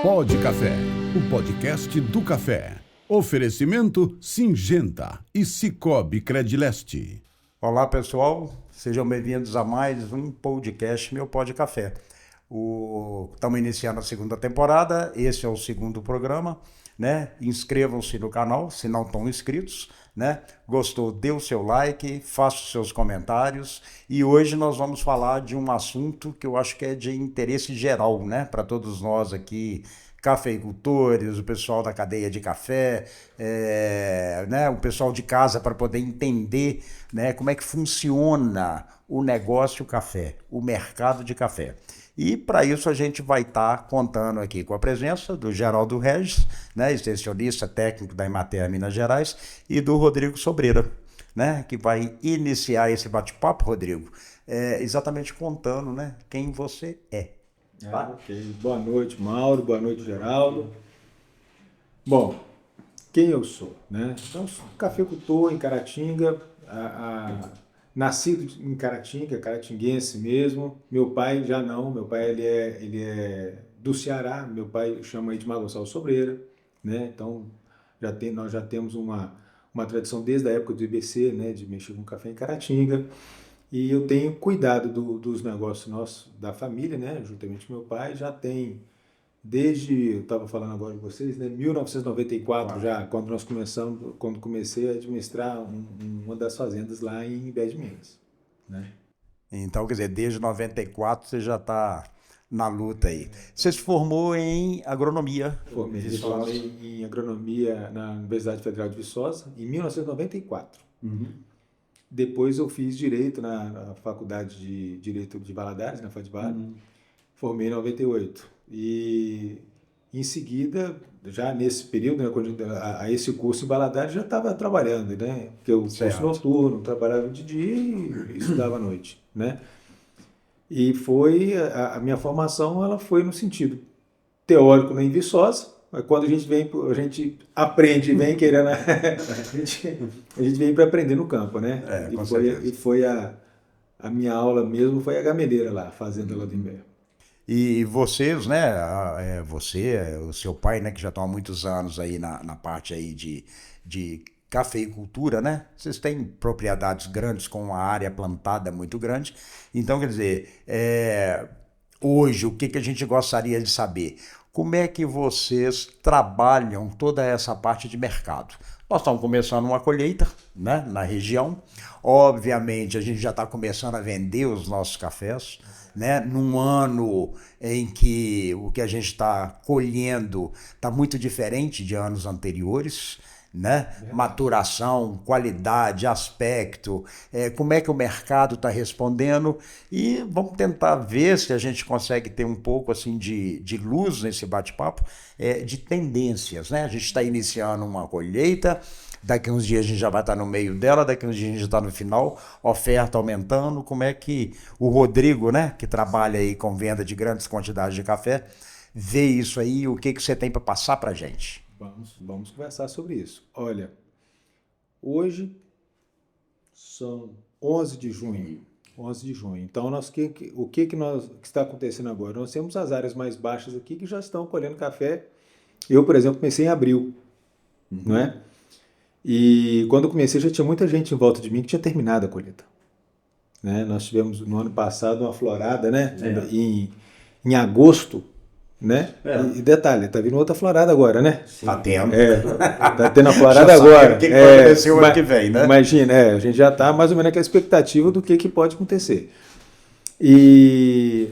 Pode Café, o podcast do café. Oferecimento Syngenta e Sicoob Credileste. Olá pessoal, sejam bem-vindos a mais um podcast Meu Pode Café. Estamos iniciando a segunda temporada, esse é o segundo programa, né? Inscrevam-se no canal se não estão inscritos, né? Gostou, dê o seu like, faça os seus comentários e hoje nós vamos falar de um assunto que eu acho que é de interesse geral, né? Para todos nós aqui, cafeicultores, o pessoal da cadeia de café, né? O pessoal de casa para poder entender, né? Como é que funciona o negócio café, o mercado de café. E para isso a gente vai estar contando aqui com a presença do Geraldo Regis, né, extensionista técnico da Emater Minas Gerais, e do Rodrigo Sobreira, né, que vai iniciar esse bate-papo, Rodrigo, exatamente contando, né, quem você é. Tá? Ok. Boa noite, Mauro. Boa noite, Geraldo. Bom, quem eu sou, né? Então, sou cafeicultor em Caratinga, nascido em Caratinga, caratinguense mesmo. Meu pai já não, meu pai ele é do Ceará, meu pai chama aí de Mago Gonçalves Sobreira, né? Então, nós já temos uma tradição desde a época do IBC, né, de mexer com café em Caratinga. E eu tenho cuidado dos negócios nossos, da família, né? Juntamente com meu pai, já tem, desde, eu estava falando agora com vocês, né? 1994 já, quando comecei a administrar uma das fazendas lá em Bé de Minas, né? Então, quer dizer, desde 94 você já está na luta aí. Você se formou em agronomia. Formei em agronomia na Universidade Federal de Viçosa em 1994. Depois eu fiz Direito na Faculdade de Direito de Valadares, na FADBAR, formei em 98. E em seguida, já nesse período, né, quando a esse curso em Valadares, já estava trabalhando, né? Porque eu curso noturno, trabalhava de dia e estudava à noite, né? E foi, a minha formação ela foi no sentido teórico, né, em Viçosa. Mas quando a gente aprende e vem querendo, a gente vem para aprender no campo, né? E foi a minha aula mesmo, foi a gameleira lá, fazenda lá do Imbé. E vocês, né, o seu pai, né, que já estão há muitos anos aí na parte aí de cafeicultura, né? Vocês têm propriedades grandes com uma área plantada muito grande. Então, quer dizer, hoje, o que a gente gostaria de saber? Como é que vocês trabalham toda essa parte de mercado? Nós estamos começando uma colheita, né, na região. Obviamente, a gente já está começando a vender os nossos cafés, né, num ano em que o que a gente está colhendo está muito diferente de anos anteriores, né? Maturação, qualidade, aspecto, como é que o mercado está respondendo, e vamos tentar ver se a gente consegue ter um pouco assim de luz nesse bate-papo, de tendências, né? A gente está iniciando uma colheita, daqui a uns dias a gente já vai estar no meio dela, daqui a uns dias a gente já está no final, oferta aumentando. Como é que o Rodrigo, né, que trabalha aí com venda de grandes quantidades de café, vê isso aí, o que você tem para passar para a gente? Vamos conversar sobre isso. Olha, hoje são 11 de junho. Então, o que está acontecendo agora? Nós temos as áreas mais baixas aqui que já estão colhendo café. Eu, por exemplo, comecei em abril, não é? E quando eu comecei já tinha muita gente em volta de mim que tinha terminado a colheita, né? Nós tivemos no ano passado uma florada, né? Em agosto, né? E detalhe, tá vindo outra florada agora, né? Tá tendo. Tá tendo a florada agora. O que vai acontecer o ano que vem, né? Imagina, a gente já tá mais ou menos com a expectativa do que pode acontecer. E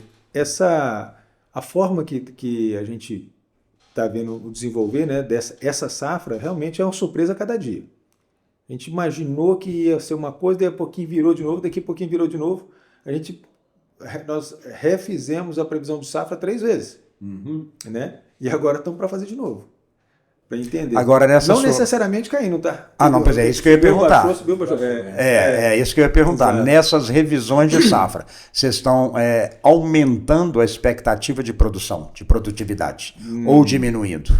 a forma que a gente tá vendo o desenvolver, né, essa safra, realmente é uma surpresa a cada dia. A gente imaginou que ia ser uma coisa, daí a pouquinho virou de novo, daqui a pouquinho virou de novo. Nós refizemos a previsão de safra 3 vezes, né? E agora estamos para fazer de novo, para entender. Agora, não necessariamente caindo, tá? Não, pois é isso que eu ia perguntar. Subiu, baixou. Isso que eu ia perguntar. Exato. Nessas revisões de safra, vocês estão aumentando a expectativa de produção, de produtividade, ou diminuindo?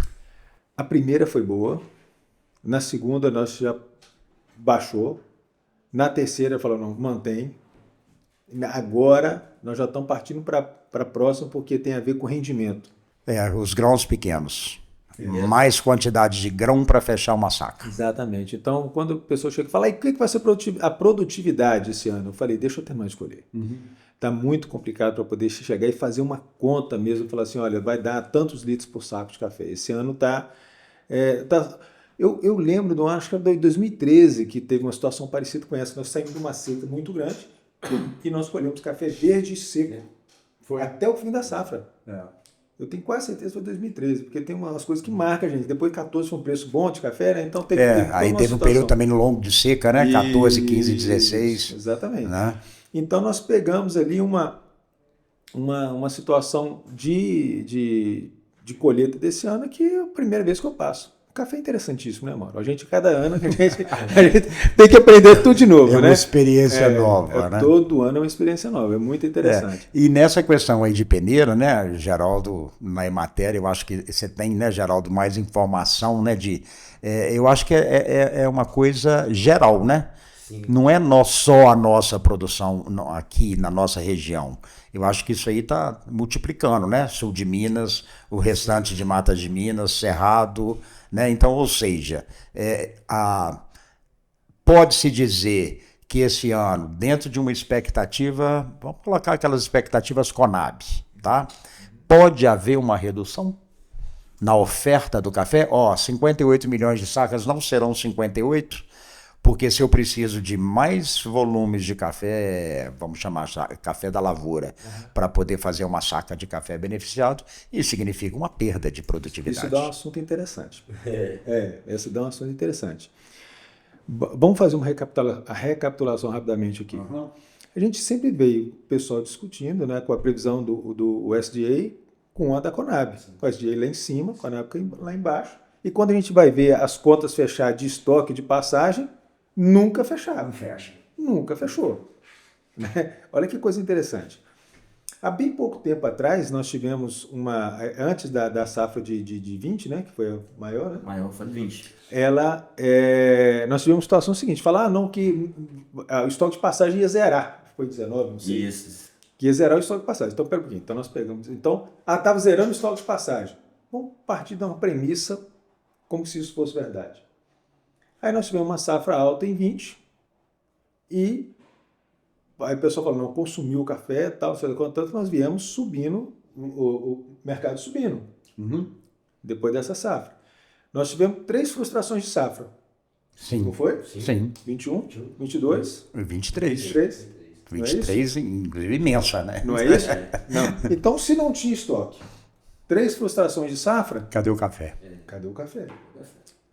A primeira foi boa, na segunda nós já baixou, na terceira falou, não, mantém. Agora nós já estamos partindo para a próxima, porque tem a ver com rendimento. Os grãos pequenos. Mais quantidade de grão para fechar uma saca. Exatamente. Então, quando a pessoa chega e fala, e o que vai ser a produtividade esse ano? Eu falei, deixa eu terminar de escolher. Está muito complicado para poder chegar e fazer uma conta mesmo, falar assim, olha, vai dar tantos litros por saco de café. Esse ano está... Eu lembro, acho que era de 2013, que teve uma situação parecida com essa. Nós saímos de uma seca muito grande e nós colhemos café verde e seco. Foi até o fim da safra. Eu tenho quase certeza que foi 2013, porque tem umas coisas que marcam a gente. Depois de 14 foi um preço bom de café, né? Então aí teve um período também longo de seca, né? 14, 15, 16. Exatamente. Né? Então nós pegamos ali uma situação de colheita desse ano que é a primeira vez que eu passo. O café é interessantíssimo, né, Mauro? Cada ano a gente tem que aprender tudo de novo, né? É uma experiência nova, né? Todo ano é uma experiência nova, é muito interessante. E nessa questão aí de peneira, né, Geraldo, na matéria, eu acho que você tem, né, Geraldo, mais informação, né, eu acho que é uma coisa geral, né? Sim. Não é só a nossa produção aqui na nossa região. Eu acho que isso aí está multiplicando, né? Sul de Minas, o restante de Mata de Minas, Cerrado, né? Então, ou seja, pode-se dizer que esse ano, dentro de uma expectativa, vamos colocar aquelas expectativas Conab, tá? Pode haver uma redução na oferta do café? 58 milhões de sacas não serão 58, porque se eu preciso de mais volumes de café, vamos chamar café da lavoura, para poder fazer uma saca de café beneficiado, isso significa uma perda de produtividade. Isso dá um assunto interessante. Isso dá um assunto interessante. Vamos fazer uma recapitulação rapidamente aqui. A gente sempre veio o pessoal discutindo, né, com a previsão do USDA com a da Conab. O USDA lá em cima, a Conab lá embaixo. E quando a gente vai ver as contas fechar de estoque de passagem, nunca fecharam. Nunca fechou. Olha que coisa interessante. Há bem pouco tempo atrás, nós tivemos antes da safra de 20, né, que foi a maior, né? Maior foi de 20. Nós tivemos a situação seguinte, que o estoque de passagem ia zerar. Foi 19, não sei. Isso. Que ia zerar o estoque de passagem. Então, pera um pouquinho. Então, nós pegamos... estava zerando o estoque de passagem. Vamos partir de uma premissa como se isso fosse verdade. Aí nós tivemos uma safra alta em 20 e aí o pessoal falou, não, consumiu o café e tal, não sei quanto, tanto nós viemos subindo, o mercado subindo, depois dessa safra. Nós tivemos 3 frustrações de safra. Sim. Não foi? Sim. 21, 22? 23. 23, inclusive imensa, né? Não é isso? Não. Então, se não tinha estoque, 3 frustrações de safra... Cadê o café? Cadê o café?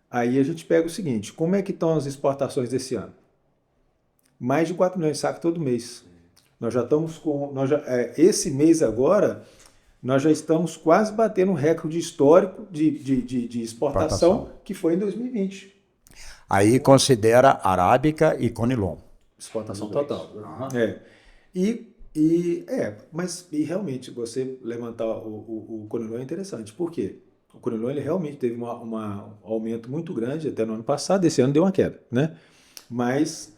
Aí a gente pega o seguinte, como é que estão as exportações desse ano? Mais de 4 milhões de sacos todo mês. Nós já estamos com... esse mês agora, nós já estamos quase batendo um recorde histórico de exportação, que foi em 2020. Aí considera arábica e conilon. Exportação total. Mas realmente você levantar o conilon é interessante. Por quê? O conilon ele realmente teve um aumento muito grande até no ano passado, esse ano deu uma queda, né? Mas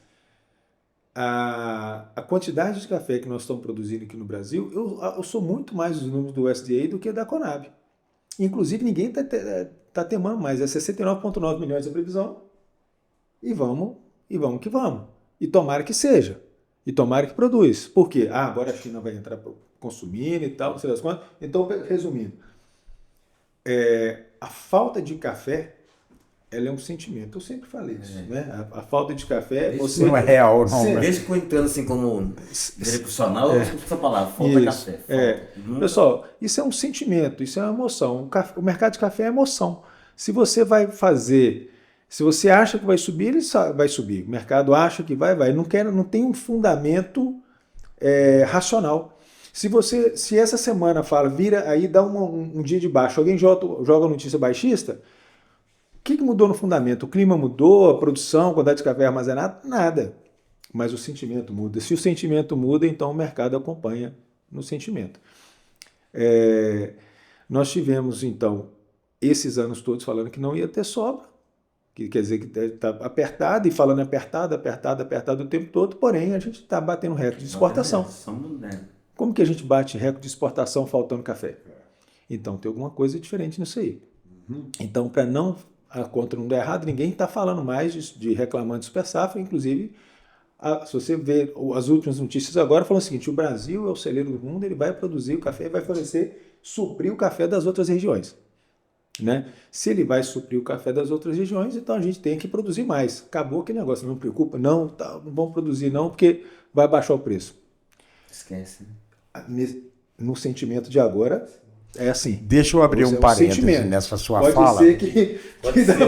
a quantidade de café que nós estamos produzindo aqui no Brasil, eu sou muito mais os números do USDA do que da Conab. Inclusive, ninguém está temando mais, é 69,9 milhões de previsão e vamos que vamos. E tomara que seja. E tomara que produz. Por quê? Agora a China vai entrar consumindo e tal, não sei das quantas. Então, resumindo, a falta de café, ela é um sentimento. Eu sempre falei isso, né? A falta de café... Isso não é real, não. Desde que eu entendo assim como profissional, eu escuto essa palavra, falta café. Pessoal, isso é um sentimento, isso é uma emoção. O mercado de café é emoção. Se você vai fazer... Se você acha que vai subir, ele vai subir. O mercado acha que vai. Não tem um fundamento racional. Se essa semana vira aí, dá um dia de baixo, alguém joga notícia baixista, o que mudou no fundamento? O clima mudou, a produção, a quantidade de café armazenado? Nada. Mas o sentimento muda. Se o sentimento muda, então o mercado acompanha no sentimento. Nós tivemos, então, esses anos todos falando que não ia ter sobra. Que quer dizer que está apertado, e falando apertado o tempo todo, porém a gente está batendo recorde de exportação. Como que a gente bate recorde de exportação faltando café? Então tem alguma coisa diferente nisso aí. Então, para não a conta não dar errado, ninguém está falando mais de reclamando de super safra, inclusive se você ver as últimas notícias agora, falam o seguinte: o Brasil é o celeiro do mundo, ele vai produzir o café e vai fornecer, suprir o café das outras regiões. Né? Se ele vai suprir o café das outras regiões, então a gente tem que produzir mais. Acabou aquele negócio, não preocupa, não vamos produzir não, porque vai baixar o preço. Esquece. No sentimento de agora, é assim. Deixa eu abrir um parêntese nessa sua fala. Pode ser que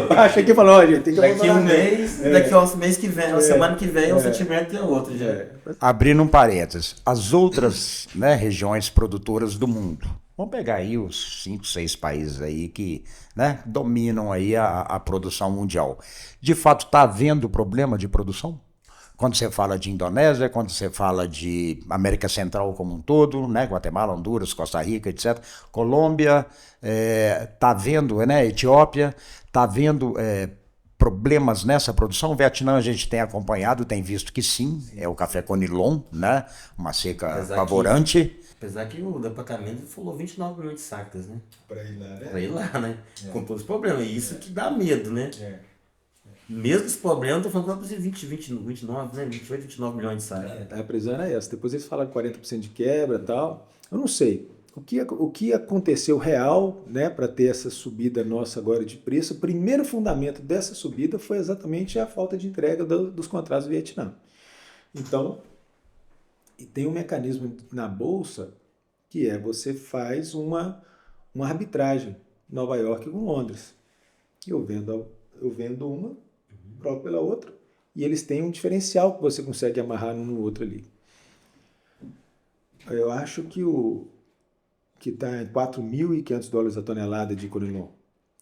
baixa aqui e fala, gente, tem que daqui um mês, daqui ao mês que vem, a semana que vem, o sentimento é outro já. Abrindo um parêntese, as outras, né, regiões produtoras do mundo, vamos pegar aí os 5, 6 países aí que, né, dominam aí a produção mundial. De fato, está havendo problema de produção? Quando você fala de Indonésia, quando você fala de América Central como um todo, né, Guatemala, Honduras, Costa Rica, etc. Colômbia, está havendo, né, Etiópia, está havendo problemas nessa produção. O Vietnã a gente tem acompanhado, tem visto que sim, é o café Conilon, né, uma seca apavorante. Apesar que o departamento falou 29 milhões de sacas, né? Para ir lá, né? Para ir lá, né? Com todos os problemas. E isso que dá medo, né? Mesmo esse problema, eu tô falando que vai produzir 29, né? 28, 29 milhões de sacas. A previsão é essa. Depois eles falaram 40% de quebra e tal. Eu não sei. O que aconteceu real, né, para ter essa subida nossa agora de preço? O primeiro fundamento dessa subida foi exatamente a falta de entrega dos contratos do Vietnã. Então, e tem um mecanismo na Bolsa que você faz uma arbitragem Nova York com Londres. Eu vendo uma, troco pela outra, e eles têm um diferencial que você consegue amarrar um no outro ali. Eu acho que está em $4.500 a tonelada de Conilon.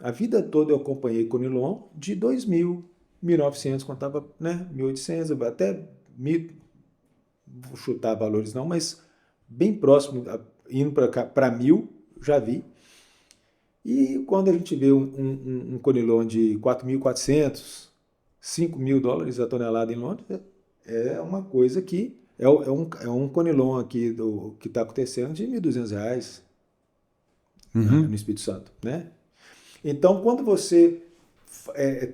A vida toda eu acompanhei Conilon de 2.000, 1.900, quando estava, né, 1.800, até 1.000, vou chutar valores não, mas bem próximo, indo para 1.000, já vi. E quando a gente vê um Conilon de 4.400, $5.000 a tonelada em Londres, é uma coisa que é um Conilon aqui que está acontecendo de R$1.200 no Espírito Santo, né? Então, quando você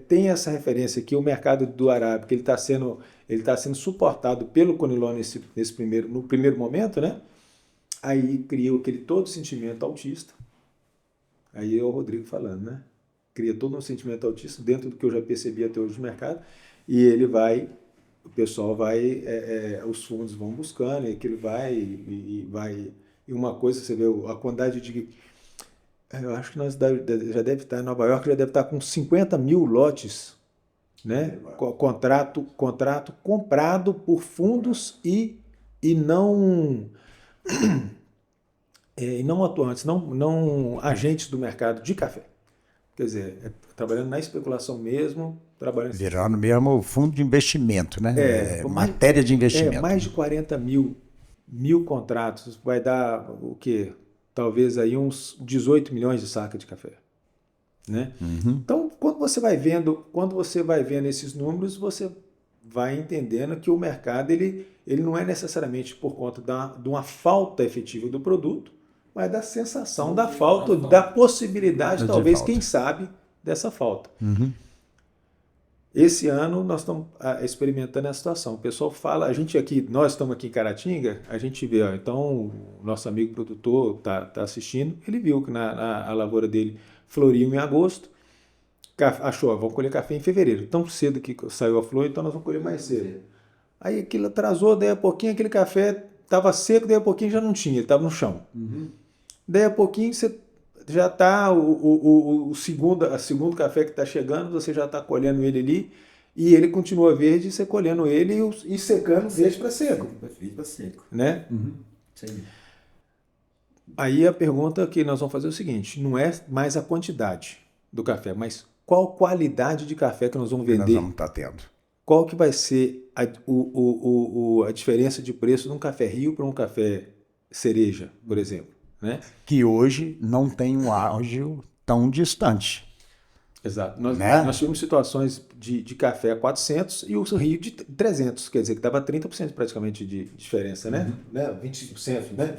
tem essa referência que o mercado do arábica ele está sendo suportado pelo Conilon no primeiro momento, né? Aí cria aquele todo sentimento autista. Aí é o Rodrigo falando, né? Cria todo um sentimento autista dentro do que eu já percebi até hoje no mercado, e o pessoal vai, os fundos vão buscando, e aquilo vai, e uma coisa, você vê a quantidade de... Eu acho que nós já deve estar em Nova York, já deve estar com 50 mil lotes, né? Contrato comprado por fundos e não atuantes, não agentes do mercado de café. Quer dizer, trabalhando na especulação mesmo, virando mesmo fundo de investimento, né? Matéria de investimento. Mais de 40 mil contratos, vai dar o quê? Talvez aí uns 18 milhões de sacas de café, né? Então, quando você vai vendo esses números, você vai entendendo que o mercado ele não é necessariamente por conta de uma falta efetiva do produto, mas da sensação da falta, da possibilidade, talvez, quem sabe, dessa falta. Esse ano nós estamos experimentando essa situação. O pessoal fala, nós estamos aqui em Caratinga, a gente vê, então o nosso amigo produtor está assistindo, ele viu que a lavoura dele floriu em agosto, achou, vamos colher café em fevereiro. Tão cedo que saiu a flor, então nós vamos colher mais cedo. Aí aquilo atrasou, daí a pouquinho aquele café estava seco, daí a pouquinho já não tinha, ele estava no chão. Daí a pouquinho você já está, o segundo café que está chegando, você já está colhendo ele ali, e ele continua verde, você colhendo ele e secando verde para seco. Verde para seco. Né? Sim. Aí a pergunta que nós vamos fazer é o seguinte, não é mais a quantidade do café, mas qual qualidade de café que nós vamos vender? Nós vamos estar tendo. Qual que vai ser a diferença de preço de um café Rio para um café cereja, por exemplo? Né? Que hoje não tem um ágio tão distante. Exato. Nós tivemos situações de café a 400 e o Rio de 300, quer dizer que dava 30% praticamente de diferença, né? 25%, né?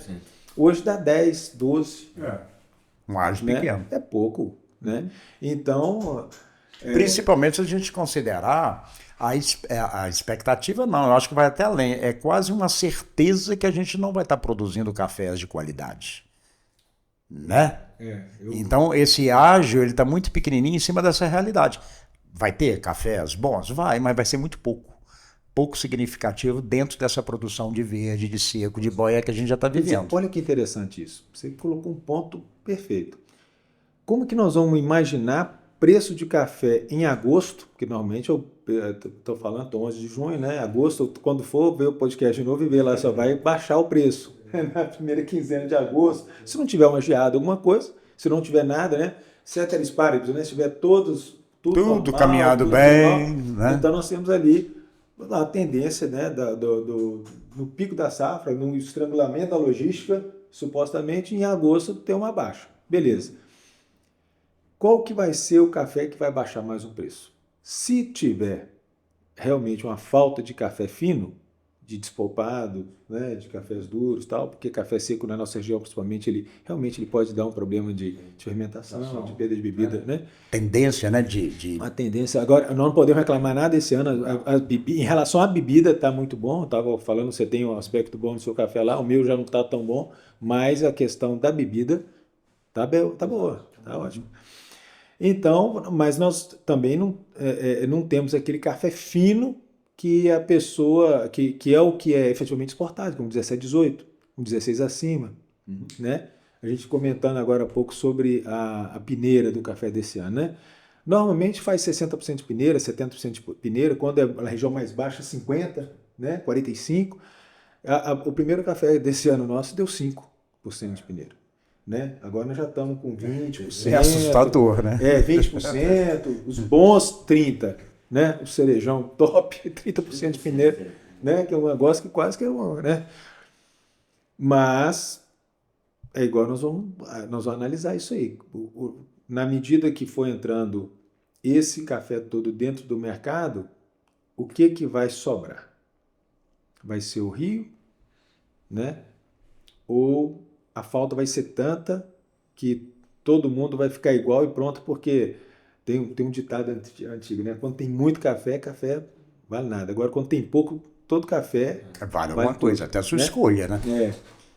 Hoje dá 10, 12. Um ágio né? pequeno. É pouco, né? Então... Principalmente se a gente considerar a expectativa, não, eu acho que vai até além. É quase uma certeza que a gente não vai estar produzindo cafés de qualidade, né? Então, esse ágio, ele está muito pequenininho em cima dessa realidade. Vai ter cafés bons? Vai, mas vai ser muito pouco significativo dentro dessa produção de verde, de seco, de boia que a gente já está vivendo. Olha que interessante isso. Você colocou um ponto perfeito. Como que nós vamos imaginar preço de café em agosto? Porque normalmente eu estou falando 11 de junho, né? Agosto, quando for ver o podcast de novo e ver lá, só vai baixar o preço na primeira quinzena de agosto. Se não tiver uma geada, alguma coisa, se não tiver nada, né? Ceteris paribus, né? Se tiver tudo normal, caminhado bem, né? Então nós temos ali a tendência, né, no pico da safra, no estrangulamento da logística, supostamente em agosto ter uma baixa. Beleza. Qual que vai ser o café que vai baixar mais o preço? Se tiver realmente uma falta de café fino, de despolpado, né, de cafés duros, tal, porque café seco na nossa região, principalmente, ele pode dar um problema de fermentação, de perda de bebida, né? Tendência, né? Uma tendência. Agora, nós não podemos reclamar nada esse ano. Em relação à bebida, está muito bom. Eu estava falando, você tem um aspecto bom no seu café lá, o meu já não está tão bom, mas a questão da bebida tá boa, tá ótimo. Então, mas nós também não temos aquele café fino que a pessoa, que é o que é efetivamente exportado, como 17, 18, com 16 acima, né? A gente comentando agora há pouco sobre a peneira do café desse ano, né? Normalmente faz 60% de peneira, 70% de peneira, quando é a região mais baixa, 50%, né? 45%. O primeiro café desse ano nosso deu 5% de peneira. Né? Agora nós já estamos com 20%. É assustador, né? 20%, os bons 30%, né? O cerejão top, 30% de peneira, né? Que é um negócio que quase que é um, né? Mas é igual nós vamos analisar isso aí. Na medida que for entrando esse café todo dentro do mercado, o que vai sobrar? Vai ser o rio, né? Ou a falta vai ser tanta que todo mundo vai ficar igual e pronto, porque tem um ditado antigo, né? Quando tem muito café, café vale nada. Agora, quando tem pouco, todo café vale alguma coisa, até a sua escolha, né?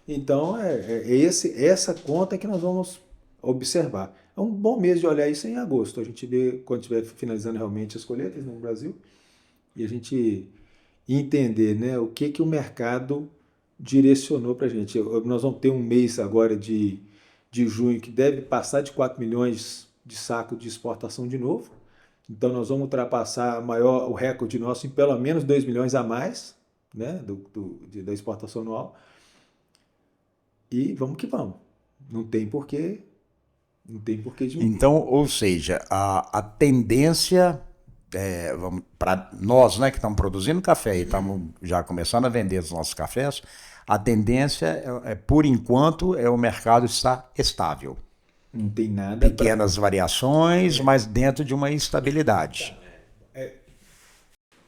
Então, essa conta que nós vamos observar. É um bom mês de olhar isso em agosto. A gente vê quando estiver finalizando realmente as colheitas no Brasil e a gente entender, né, o que o mercado direcionou para a gente. Nós vamos ter um mês agora de junho que deve passar de 4 milhões de sacos de exportação de novo. Então nós vamos ultrapassar o recorde nosso em pelo menos 2 milhões a mais, né, da exportação anual. E vamos que vamos. Não tem porquê diminuir. Então, ou seja, a tendência, para nós, né, que estamos produzindo café e estamos já começando a vender os nossos cafés, a tendência, por enquanto, o mercado está estável. Não tem nada. Pequenas variações, mas dentro de uma estabilidade.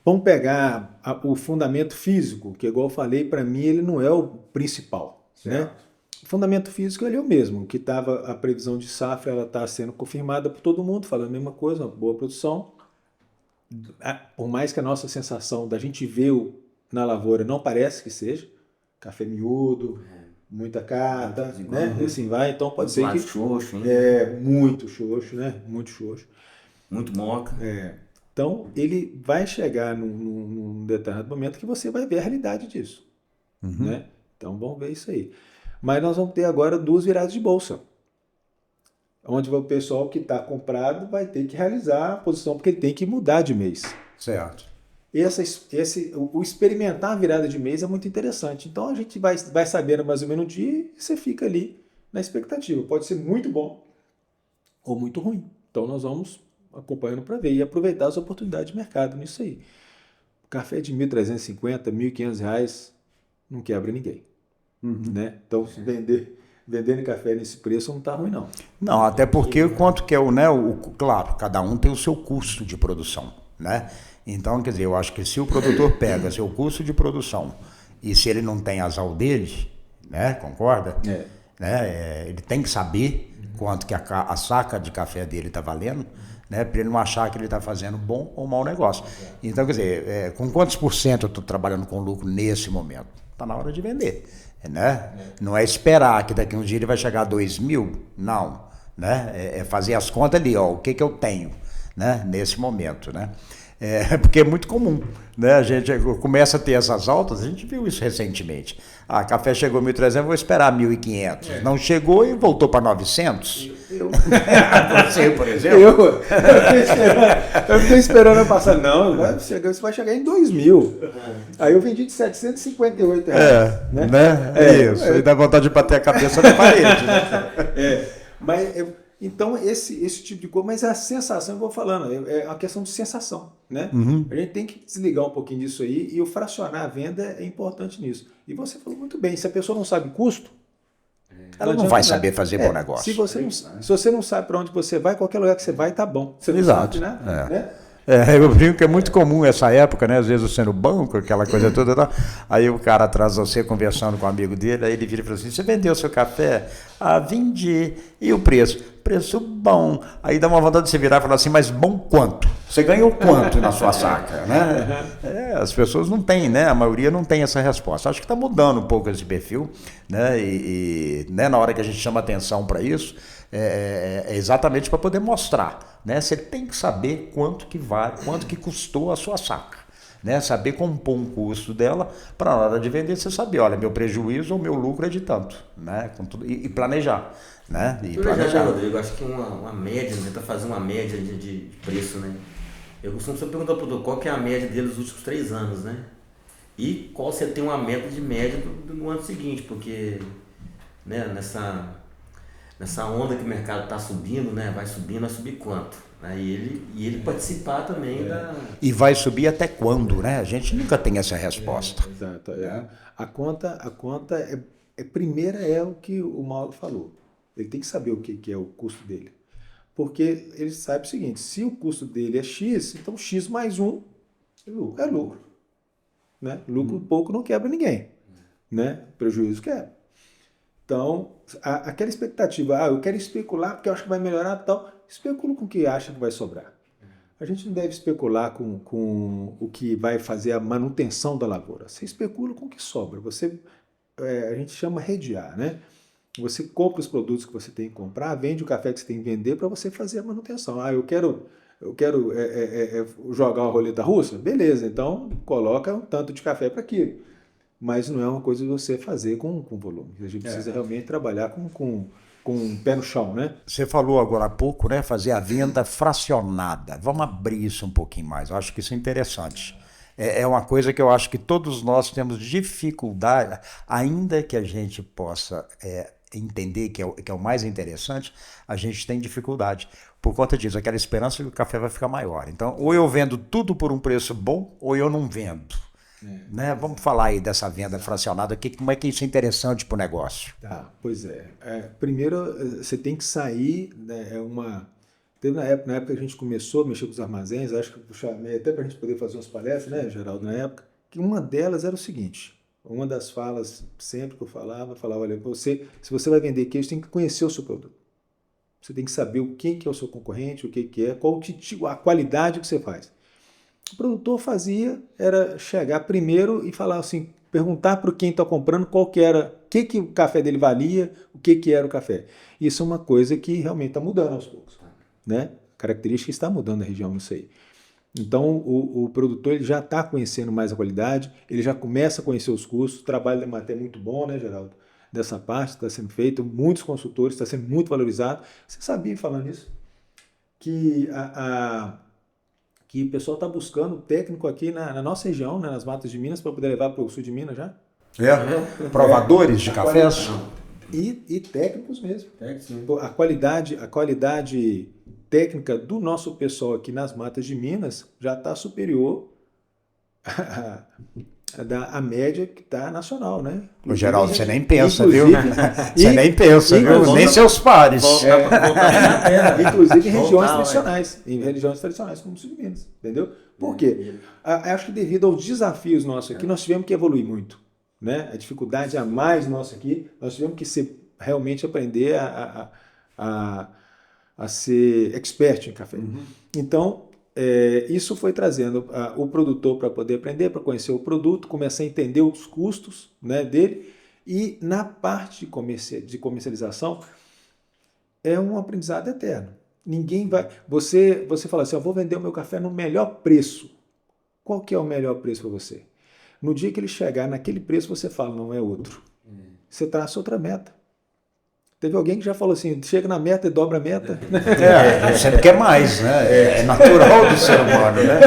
Vamos pegar o fundamento físico, que, igual eu falei, para mim ele não é o principal, né? O fundamento físico ele é o mesmo, que estava a previsão de safra, ela está sendo confirmada por todo mundo, falando a mesma coisa, uma boa produção. Por mais que a nossa sensação da gente ver na lavoura não parece que seja, café miúdo, muita carta, né? E assim vai, então pode ser que... Xoxo, né? Muito xoxo, né? Muito xoxo. Muito moca. Então, ele vai chegar num determinado momento que você vai ver a realidade disso, né? Então, vamos ver isso aí. Mas nós vamos ter agora 2 viradas de bolsa, onde o pessoal que está comprado vai ter que realizar a posição, porque ele tem que mudar de mês. Certo. O experimentar a virada de mês é muito interessante. Então, a gente vai sabendo mais ou menos um dia e você fica ali na expectativa. Pode ser muito bom ou muito ruim. Então, nós vamos acompanhando para ver e aproveitar as oportunidades de mercado nisso aí. Café de R$ 1.350, R$ 1.500 não quebra ninguém. Né? Então, se vendendo café nesse preço não está ruim, não. Não, até porque quanto que é claro, cada um tem o seu custo de produção, né? Então, quer dizer, eu acho que se o produtor pega seu custo de produção e se ele não tem azar dele, né? Concorda? Né? Ele tem que saber quanto que a saca de café dele está valendo, né, para ele não achar que ele está fazendo bom ou mau negócio. Então, quer dizer, com quantos por cento eu estou trabalhando com lucro nesse momento? Está na hora de vender, né? Não é esperar que daqui a um dia ele vai chegar a 2.000, não, né? É fazer as contas ali, ó, o que eu tenho, né, nesse momento, né? Porque é muito comum, né? A gente começa a ter essas altas, a gente viu isso recentemente. Café chegou a 1.300, vou esperar 1.500. Não chegou e voltou para 900. Você, por exemplo. Eu fiquei esperando passar. Não, você vai chegar em 2.000. Aí eu vendi de R$758. Isso. E dá vontade de bater a cabeça na parede. Né? Mas então, esse tipo de coisa, mas a sensação, eu vou falando, é uma questão de sensação, né? A gente tem que desligar um pouquinho disso aí, e o fracionar a venda é importante nisso. E você falou muito bem, se a pessoa não sabe custo, ela não vai saber fazer bom negócio. Se você não sabe para onde você vai, qualquer lugar que você vai, tá bom. Você não Exato. sabe, né? Eu brinco que é muito comum essa época, né? Às vezes você no banco, aquela coisa toda. Tá? Aí o cara atrás de você conversando com um amigo dele, aí ele vira e fala assim: você vendeu seu café? Vendi. E o preço? Preço bom. Aí dá uma vontade de você virar e falar assim: mas bom quanto? Você ganhou quanto na sua saca? Né? As pessoas não têm, né? A maioria não tem essa resposta. Acho que está mudando um pouco esse perfil, né? Né, na hora que a gente chama atenção para isso, é exatamente para poder mostrar, né? Você tem que saber quanto que vale, quanto que custou a sua saca, né? Saber compor um custo dela para na hora de vender você saber, olha, meu prejuízo ou meu lucro é de tanto, né? E planejar, né? E planejar. Rodrigo, acho que uma média, tentar fazer uma média de preço, né? Eu costumo sempre perguntar para o qual que é a média dele dos últimos 3 anos, né? E qual você tem uma meta de média no ano seguinte, porque, né, nessa onda que o mercado está subindo, né? Vai subir quanto? E ele participar também da... E vai subir até quando, né? A gente nunca tem essa resposta. Exato. A conta primeira é o que o Mauro falou. Ele tem que saber o que é o custo dele. Porque ele sabe o seguinte, se o custo dele é X, então X mais 1 é lucro. Né? Lucro pouco não quebra ninguém. Né? Prejuízo quebra. Então, aquela expectativa, eu quero especular porque eu acho que vai melhorar tal, especula com o que acha que vai sobrar. A gente não deve especular com o que vai fazer a manutenção da lavoura. Você especula com o que sobra. A gente chama redear, né? Você compra os produtos que você tem que comprar, vende o café que você tem que vender para você fazer a manutenção. Eu quero jogar uma roleta russa? Beleza, então coloca um tanto de café para aquilo. Mas não é uma coisa de você fazer com volume. A gente precisa realmente trabalhar com um pé no chão, né? Você falou agora há pouco, né? Fazer a venda fracionada. Vamos abrir isso um pouquinho mais. Eu acho que isso é interessante. É uma coisa que eu acho que todos nós temos dificuldade, ainda que a gente possa entender que é o mais interessante, a gente tem dificuldade. Por conta disso, aquela esperança que o café vai ficar maior. Então, ou eu vendo tudo por um preço bom, ou eu não vendo. Né? Vamos falar aí dessa venda fracionada, como é que isso é interessante para o negócio? Pois é. Primeiro, você tem que sair, né, teve na época que a gente começou a mexer com os armazéns, acho que eu chamei até para a gente poder fazer umas palestras, né, Geraldo, na época, que uma delas era o seguinte, uma das falas sempre que eu falava, olha, se você vai vender queijo, você tem que conhecer o seu produto. Você tem que saber o que é o seu concorrente, o que é, qual a qualidade que você faz. O produtor era chegar primeiro e falar assim, perguntar para quem está comprando qual que era, o que o café dele valia, o que era o café. Isso é uma coisa que realmente está mudando aos poucos, né? A característica está mudando na região, não sei. Então, o produtor ele já está conhecendo mais a qualidade, ele já começa a conhecer os custos, o trabalho da Emater é muito bom, né, Geraldo? Dessa parte está sendo feito, muitos consultores, está sendo muito valorizado. Você sabia, falando isso, que que o pessoal está buscando técnico aqui na nossa região, né, nas matas de Minas, para poder levar para o sul de Minas já? Provadores de cafés? E técnicos mesmo. A qualidade técnica do nosso pessoal aqui nas matas de Minas já está superior à média que está nacional, né? O Geraldo, você nem pensa, viu? Você nem pensa, viu? Nem seus pares. Inclusive em regiões tradicionais, como o sul de Minas, entendeu? Por quê? Acho que devido aos desafios nossos aqui, nós tivemos que evoluir muito, né? A dificuldade a mais nossa aqui, nós tivemos que realmente aprender a ser expert em café. Então, isso foi trazendo o produtor para poder aprender, para conhecer o produto, começar a entender os custos, né, dele. E na parte de comercialização, é um aprendizado eterno. Ninguém vai... Você fala assim, eu vou vender o meu café no melhor preço. Qual que é o melhor preço para você? No dia que ele chegar naquele preço, você fala, não é outro. Você traça outra meta. Teve alguém que já falou assim, chega na meta e dobra a meta. Você não quer mais, né? É natural do ser humano, né?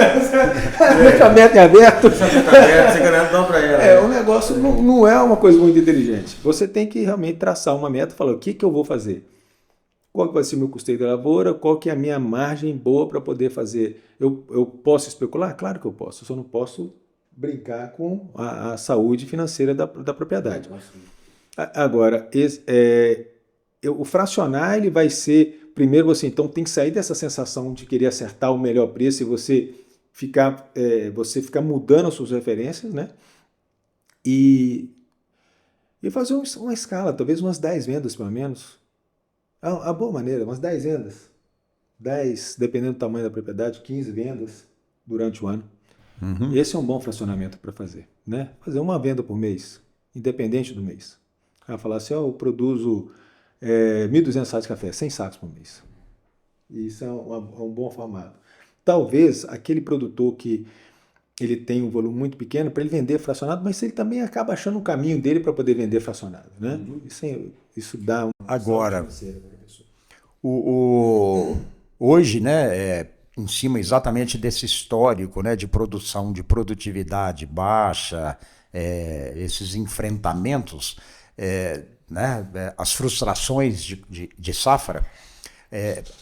Deixa a meta em aberto. Você ganha, dobra ela. O negócio não é uma coisa muito inteligente. Você tem que realmente traçar uma meta e falar, o que eu vou fazer? Qual que vai ser o meu custeio da lavoura? Qual que é a minha margem boa para poder fazer? Eu posso especular? Claro que eu posso. Eu só não posso brincar com a saúde financeira da propriedade. Agora, o fracionar ele vai ser... Primeiro você então tem que sair dessa sensação de querer acertar o melhor preço e você ficar mudando as suas referências, né? E fazer uma escala, talvez umas 10 vendas pelo menos. A boa maneira, umas 10 vendas. 10, dependendo do tamanho da propriedade, 15 vendas durante o ano. Esse é um bom fracionamento para fazer, né? Fazer uma venda por mês, independente do mês. Ela falar assim, eu produzo 1.200 sacos de café, 100 sacos por mês. Isso é um bom formato. Talvez aquele produtor que ele tem um volume muito pequeno para ele vender fracionado, mas ele também acaba achando um caminho dele para poder vender fracionado, né? Isso dá um... Agora, hoje, né, em cima exatamente desse histórico, né, de produção, de produtividade baixa, esses enfrentamentos, né, as frustrações de safra,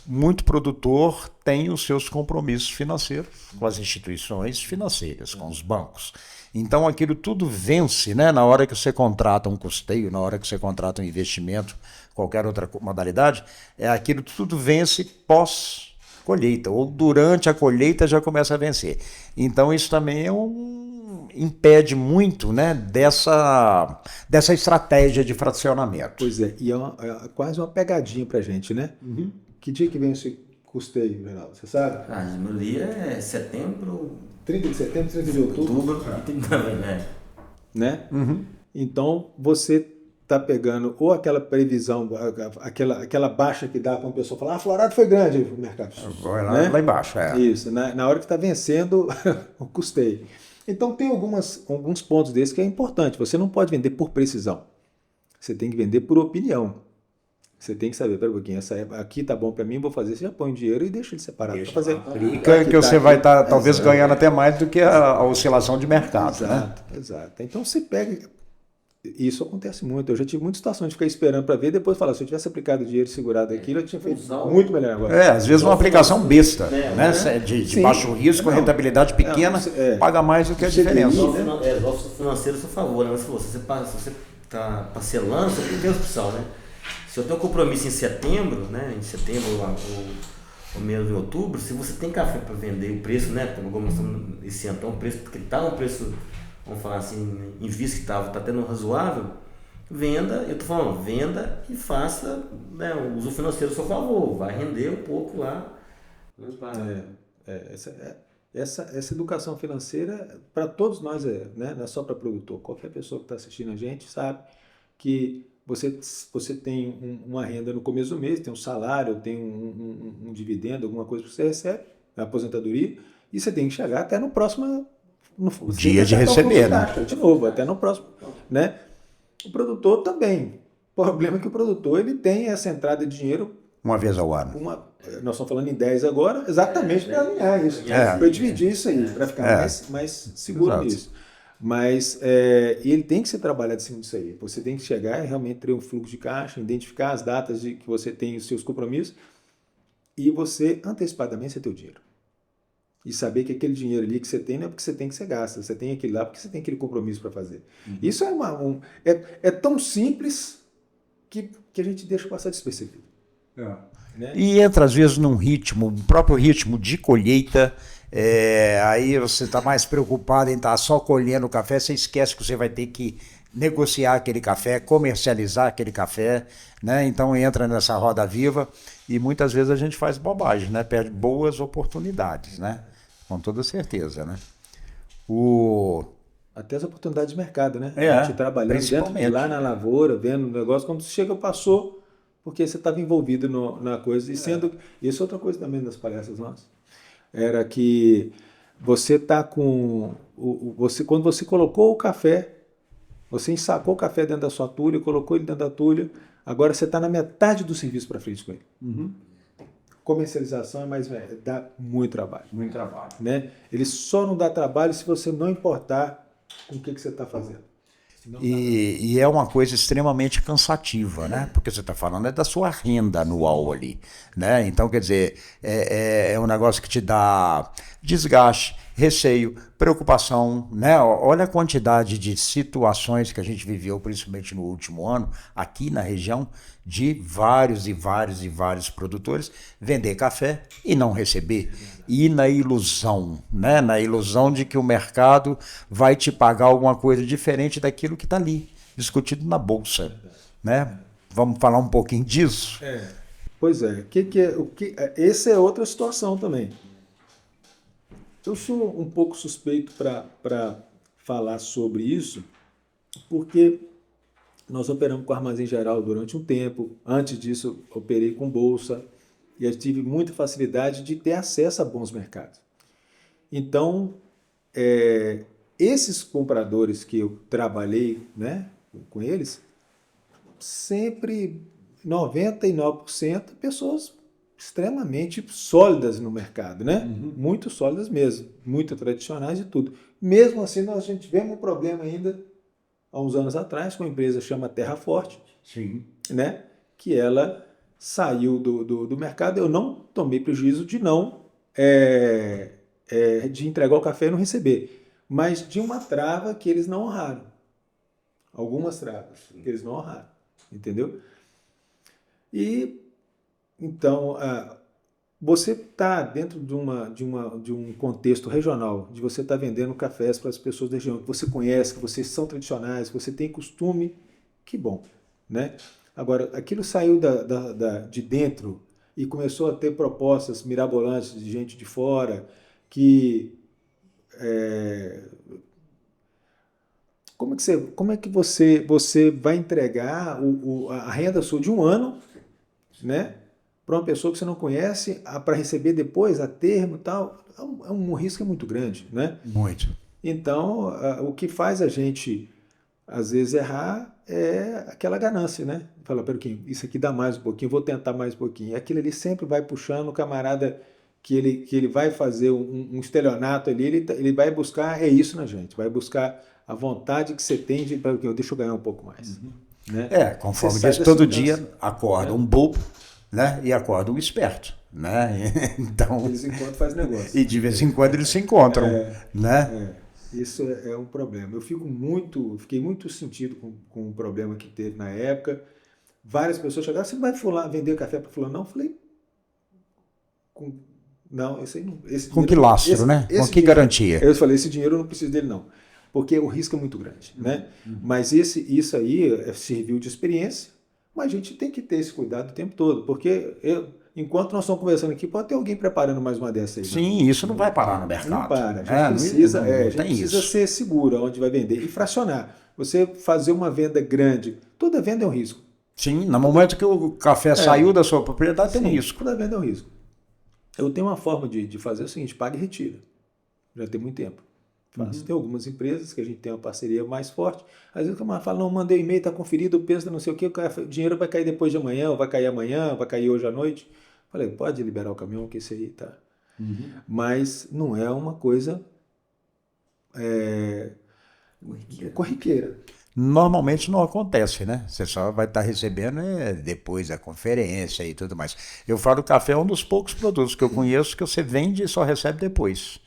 muito produtor tem os seus compromissos financeiros com as instituições financeiras, com os bancos. Então aquilo tudo vence, né, na hora que você contrata um custeio, na hora que você contrata um investimento, qualquer outra modalidade, aquilo tudo vence pós-colheita, ou durante a colheita já começa a vencer. Então isso também impede muito, né, dessa estratégia de fracionamento. Pois é, e é quase uma pegadinha pra gente, né? Que dia que vem esse custeio, Geraldo? Você sabe? No dia é setembro... 30 de setembro, 30 de outubro. Né? Então, você está pegando ou aquela previsão, aquela baixa que dá quando a pessoa fala, a florada foi grande o mercado. Vai né? lá embaixo. Isso, na hora que está vencendo o custeio. Então, tem alguns pontos desses que é importante. Você não pode vender por precisão. Você tem que vender por opinião. Você tem que saber, pera um pouquinho, aqui tá bom para mim, vou fazer, você já põe o dinheiro e deixa ele separado. Deixa fazer. Que você vai estar talvez ganhando até mais do que a oscilação de mercado. Exato, né? Exato. Então você pega... Isso acontece muito. Eu já tive muitas situações de ficar esperando para ver, depois falar, se eu tivesse aplicado o dinheiro segurado aquilo, eu tinha feito muito melhor agora. Às vezes uma aplicação besta, né? De baixo risco, rentabilidade pequena, paga mais do que a diferença. Os financeiros a seu favor, né? Mas se você está parcelando, você tem opção, né? Se eu tenho um compromisso em setembro, né? Em setembro ou mesmo em outubro, se você tem café para vender, o preço, né? Como nós estamos esse ano, então, o preço, porque está um preço, vamos falar assim, em vista que está tendo um razoável, venda, eu estou falando, venda e faça, né, o uso financeiro a seu favor, vai render um pouco lá. Essa educação financeira, para todos nós, né? Não é só para produtor, qualquer pessoa que está assistindo a gente sabe que você tem uma renda no começo do mês, tem um salário, tem um dividendo, alguma coisa que você recebe, a aposentadoria, e você tem que chegar até no próximo... No dia de receber, né? De novo, até no próximo, né? O produtor também. O problema é que o produtor ele tem essa entrada de dinheiro uma vez ao ano. Nós estamos falando em 10 agora, exatamente para alinhar isso, para dividir isso aí, para ficar mais seguro nisso. Mas ele tem que ser trabalhado em cima disso aí. Você tem que chegar e realmente ter um fluxo de caixa, identificar as datas que você tem os seus compromissos e você antecipadamente você ter o dinheiro. E saber que aquele dinheiro ali que você tem não é porque você tem que ser gasto, você tem aquele lá porque você tem aquele compromisso para fazer. Isso é tão simples que a gente deixa passar despercebido. Né? E entra às vezes num próprio ritmo de colheita, aí você está mais preocupado em estar só colhendo o café, você esquece que você vai ter que negociar aquele café, comercializar aquele café, né? Então entra nessa roda viva e muitas vezes a gente faz bobagem, né? Perde boas oportunidades, né? Com toda certeza, né? Até as oportunidades de mercado, né? É, a gente trabalhando dentro de principalmente. lá na lavoura, vendo o negócio, quando você chega, passou, porque você estava envolvido na coisa. E sendo. Isso é outra coisa também das palestras nossas. Era que você está com. Quando você colocou o café, você ensacou o café dentro da sua tulha, colocou ele dentro da tulha, agora você está na metade do serviço para frente com ele. Uhum. Comercialização dá muito trabalho. Muito trabalho. Né? Ele só não dá trabalho se você não importar com o que você está fazendo. E é uma coisa extremamente cansativa, né? Porque você está falando da sua renda anual ali, né? Então, quer dizer, é um negócio que te dá desgaste, receio, preocupação, né? Olha a quantidade de situações que a gente viveu, principalmente no último ano, aqui na região, de vários produtores vender café e não receber. E na ilusão, né? Na ilusão de que o mercado vai te pagar alguma coisa diferente daquilo que está ali, discutido na bolsa, né? Vamos falar um pouquinho disso? Pois é. Essa é outra situação também. Eu sou um pouco suspeito para falar sobre isso, porque nós operamos com armazém geral durante um tempo. Antes disso, operei com bolsa e eu tive muita facilidade de ter acesso a bons mercados. Então, esses compradores que eu trabalhei, né, com eles, sempre 99% pessoas extremamente sólidas no mercado, né? Uhum. Muito sólidas mesmo, muito tradicionais e tudo. Mesmo assim, nós tivemos um problema ainda há uns anos atrás com uma empresa chama Terra Forte, Sim. né? Que ela saiu do mercado. Eu não tomei prejuízo de de entregar o café e não receber, mas de uma trava que eles não honraram. Algumas travas que eles não honraram, entendeu? E então você está dentro de um contexto regional, de você estar vendendo cafés para as pessoas da região que você conhece, que vocês são tradicionais, que você tem costume, que bom, né? Agora, aquilo saiu de dentro e começou a ter propostas mirabolantes de gente de fora que como é que você vai entregar a renda sua de um ano, né, para uma pessoa que você não conhece, para receber depois, a termo e tal? Um risco muito grande, né? Muito. Então, o que faz a gente, às vezes, errar é aquela ganância, né? Fala, peraí, isso aqui dá mais um pouquinho, vou tentar mais um pouquinho. Aquilo ali sempre vai puxando o camarada que ele vai fazer um estelionato ali, ele vai buscar, isso na gente, vai buscar a vontade que você tem de, deixa eu ganhar um pouco mais. Uhum. Né? Conforme diz, todo dia acorda um bobo, né? E acorda um esperto, né? Então, de vez em quando faz negócio. E de vez em quando eles se encontram, né? Isso é um problema. Eu fiquei muito sentido com o problema que teve na época. Várias pessoas chegaram, você não vai vender café para fulano? Não, eu falei, não, esse aí não. Com que lastro, né? Com que garantia? Eu falei, esse dinheiro eu não preciso dele não, porque o risco é muito grande, né? Mas isso aí serviu de experiência, mas a gente tem que ter esse cuidado o tempo todo, porque enquanto nós estamos conversando aqui, pode ter alguém preparando mais uma dessas aí. Sim, isso não vai parar no mercado. Não para. A gente precisa ser seguro onde vai vender e fracionar. Você fazer uma venda grande, toda venda é um risco. Sim, no momento que o café saiu da sua propriedade, tem um risco. Toda venda é um risco. Eu tenho uma forma de fazer o seguinte, paga e retira. Já tem muito tempo. Tem algumas empresas que a gente tem uma parceria mais forte. Às vezes o camarada fala, não, mandei e-mail, está conferido o peso, não sei o quê, o dinheiro vai cair depois de amanhã, ou vai cair amanhã, vai cair hoje à noite. Falei, pode liberar o caminhão, que esse aí tá. Mas não é uma coisa corriqueira. Normalmente não acontece, né? Você só vai estar recebendo depois da conferência e tudo mais. Eu falo, o café é um dos poucos produtos que eu conheço que você vende e só recebe depois,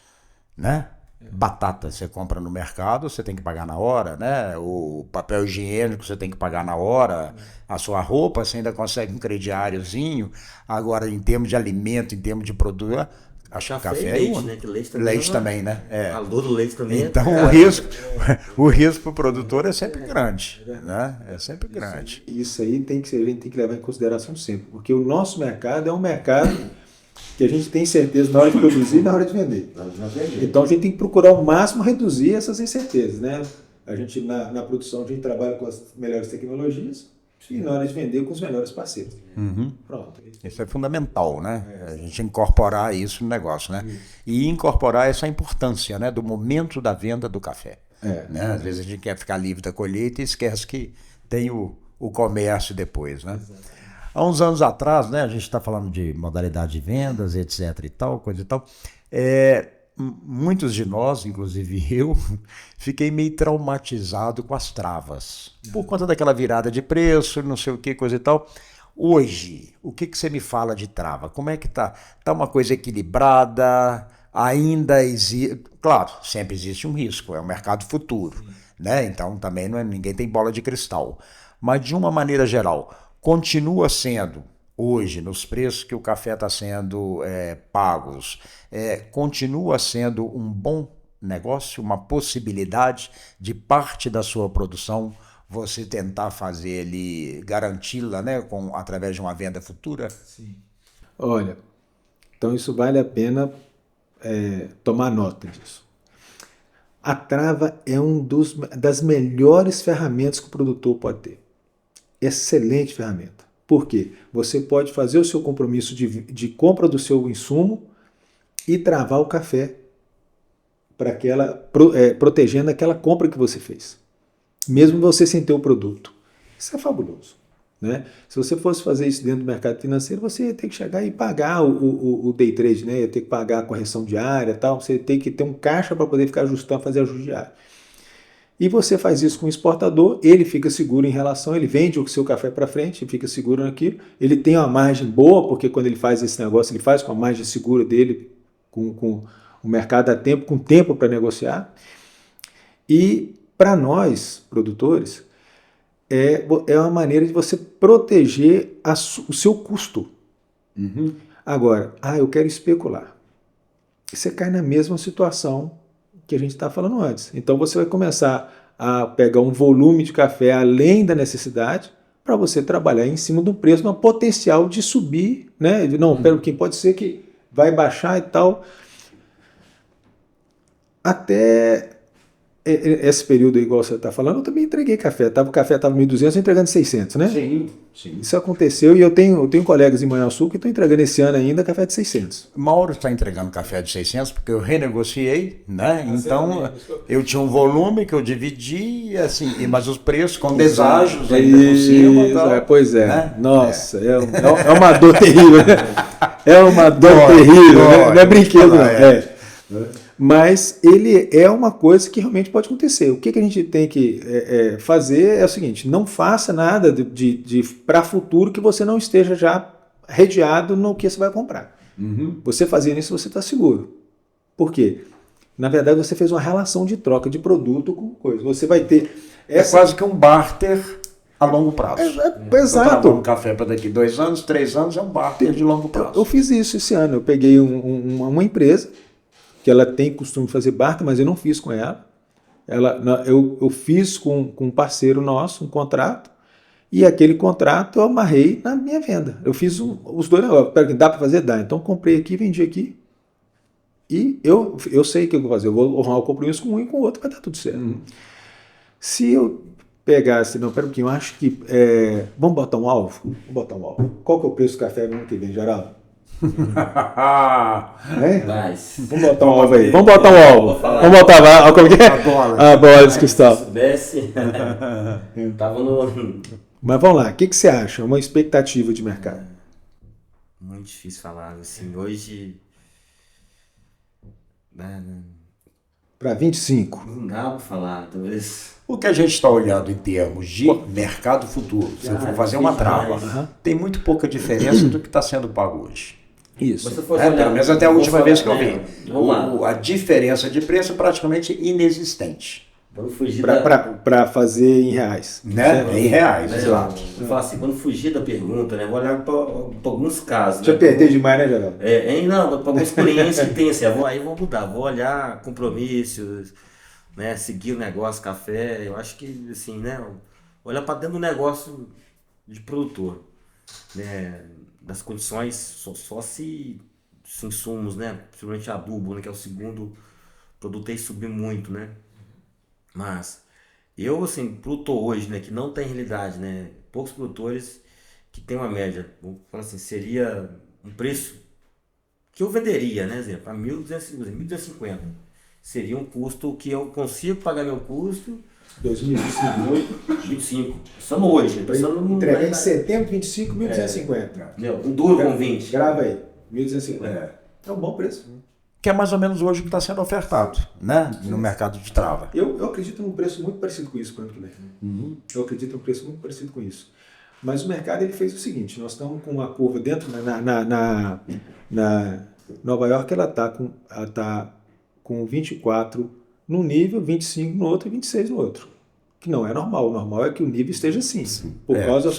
né? Batata você compra no mercado, você tem que pagar na hora, né? O papel higiênico você tem que pagar na hora, a sua roupa você ainda consegue um crediáriozinho. Agora, em termos de alimento, em termos de produto, Acho que Café café e leite, né? Que leite também, né? A dor do leite também. Então o risco para o produtor é sempre grande, né? É sempre grande. Isso aí a gente tem que levar em consideração sempre, porque o nosso mercado é um mercado que a gente tem certeza na hora de produzir e na hora de vender. Então a gente tem que procurar ao máximo reduzir essas incertezas, né? A gente na produção a gente trabalha com as melhores tecnologias e na hora de vender com os melhores parceiros. Pronto. Isso é fundamental, né? A gente incorporar isso no negócio, né? E incorporar essa importância, né? Do momento da venda do café. Né? Às vezes a gente quer ficar livre da colheita e esquece que tem o comércio depois, né? Exato. Há uns anos atrás, né? A gente está falando de modalidade de vendas, etc. e tal, coisa e tal. Muitos de nós, inclusive eu, fiquei meio traumatizado com as travas. Por conta daquela virada de preço, não sei o que, coisa e tal. Hoje, o que você me fala de trava? Como é que tá? Tá uma coisa equilibrada? Ainda existe... Claro, sempre existe um risco, é um mercado futuro, né? Então também ninguém tem bola de cristal. Mas de uma maneira geral, continua sendo... Hoje, nos preços que o café está sendo pagos, continua sendo um bom negócio, uma possibilidade de parte da sua produção você tentar fazer ele, garanti-la, né, através de uma venda futura? Sim. Olha, então isso vale a pena tomar nota disso. A trava é das melhores ferramentas que o produtor pode ter. Excelente ferramenta. Por quê? Você pode fazer o seu compromisso de compra do seu insumo e travar o café para protegendo aquela compra que você fez. Mesmo você sem ter o produto. Isso é fabuloso. Né? Se você fosse fazer isso dentro do mercado financeiro, você ia ter que chegar e pagar o day trade, né? Ia ter que pagar a correção diária e tal. Você tem que ter um caixa para poder ficar ajustando, fazer ajuste diário. E você faz isso com o exportador, ele fica seguro em relação, ele vende o seu café para frente, fica seguro naquilo, ele tem uma margem boa, porque quando ele faz esse negócio, ele faz com a margem segura dele, com o mercado a tempo, com tempo para negociar. E para nós, produtores, é uma maneira de você proteger o seu custo. Agora, eu quero especular. Você cai na mesma situação que a gente está falando antes. Então você vai começar a pegar um volume de café além da necessidade para você trabalhar em cima do preço, no potencial de subir, né? Não, pode ser que vai baixar e tal. Até esse período, igual você está falando, eu também entreguei café. O café estava 1.200, eu entregando 600, né? Sim. Isso aconteceu e eu tenho colegas em Manhuaçu que estão entregando esse ano ainda café de 600. Mauro está entregando café de 600 porque eu renegociei, né? Então eu tinha um volume que eu dividi, assim, mas os preços com deságios ainda por cima. Pois é. Né? Nossa, é uma dor terrível. É uma dor terrível, né? Não é brinquedo, não. Mas ele é uma coisa que realmente pode acontecer. O que a gente tem que fazer é o seguinte: não faça nada para futuro que você não esteja já redeado no que você vai comprar. Você fazendo isso, você está seguro. Por quê? Na verdade, você fez uma relação de troca de produto com coisa. Você vai ter... É quase que um barter a longo prazo. Exato. Um café para daqui 2 anos, 3 anos, é um barter de longo prazo. Eu fiz isso esse ano. Eu peguei uma empresa que ela tem costume de fazer barter, mas eu não fiz com ela. Eu fiz com um parceiro nosso um contrato, e aquele contrato eu amarrei na minha venda. Eu fiz os dois negócios. Peraí, dá para fazer? Dá. Então comprei aqui, vendi aqui, e eu sei o que eu vou fazer. Eu vou honrar o compromisso com um e com o outro, vai dar tudo certo. Se eu pegasse, não, pera um pouquinho, eu acho que... vamos botar um alvo? Vamos botar um alvo. Qual que é o preço do café no ano que vem, Geraldo? Vamos botar um alvo aí. Vamos botar um alvo. Vamos botar como que é? A bola de cristal. Se soubesse, tava no... Mas vamos lá, o que você acha? Uma expectativa de mercado? Muito difícil falar. Assim, hoje... Para 25. Não dá para falar, talvez... O que a gente está olhando em termos de mercado futuro, se eu for fazer uma trava, tem muito pouca diferença do que está sendo pago hoje. Isso. Pelo menos até a última vez que eu vi. A diferença de preço é praticamente inexistente. Quando fugir para fazer em reais. Né? Em reais, né, exato. eu falo assim, quando fugir da pergunta, né? Vou olhar para alguns casos. Já apertei demais, né, Geraldo? Não, para alguns clientes que tem assim, aí eu vou mudar, vou olhar compromissos, né? Seguir o negócio, café, eu acho que assim, né? Olhar para dentro do negócio de produtor, né? Das condições, só se insumos, né? Principalmente adubo, né? Que é o segundo produto aí subir muito, né? Mas eu, assim, produtor hoje, né? Que não tem realidade, né? Poucos produtores que tem uma média, vou falar assim, seria um preço que eu venderia, né? Para 1.250. Seria um custo que eu consigo pagar meu custo. 2025. 25. Pensando hoje, né? Pensando no. Entregar em setembro, 25, 1.250. Um duro com 20. Grava aí, 1.250. É um bom preço. Que é mais ou menos hoje o que está sendo ofertado, né? No mercado de trava. Eu acredito num preço muito parecido com isso para o ano que vem. Eu acredito num preço muito parecido com isso. Mas o mercado ele fez o seguinte, nós estamos com uma curva dentro, na Nova York ela está com 24 num nível, 25 no outro e 26 no outro. Que não é normal. O normal é que o nível esteja assim. Por causa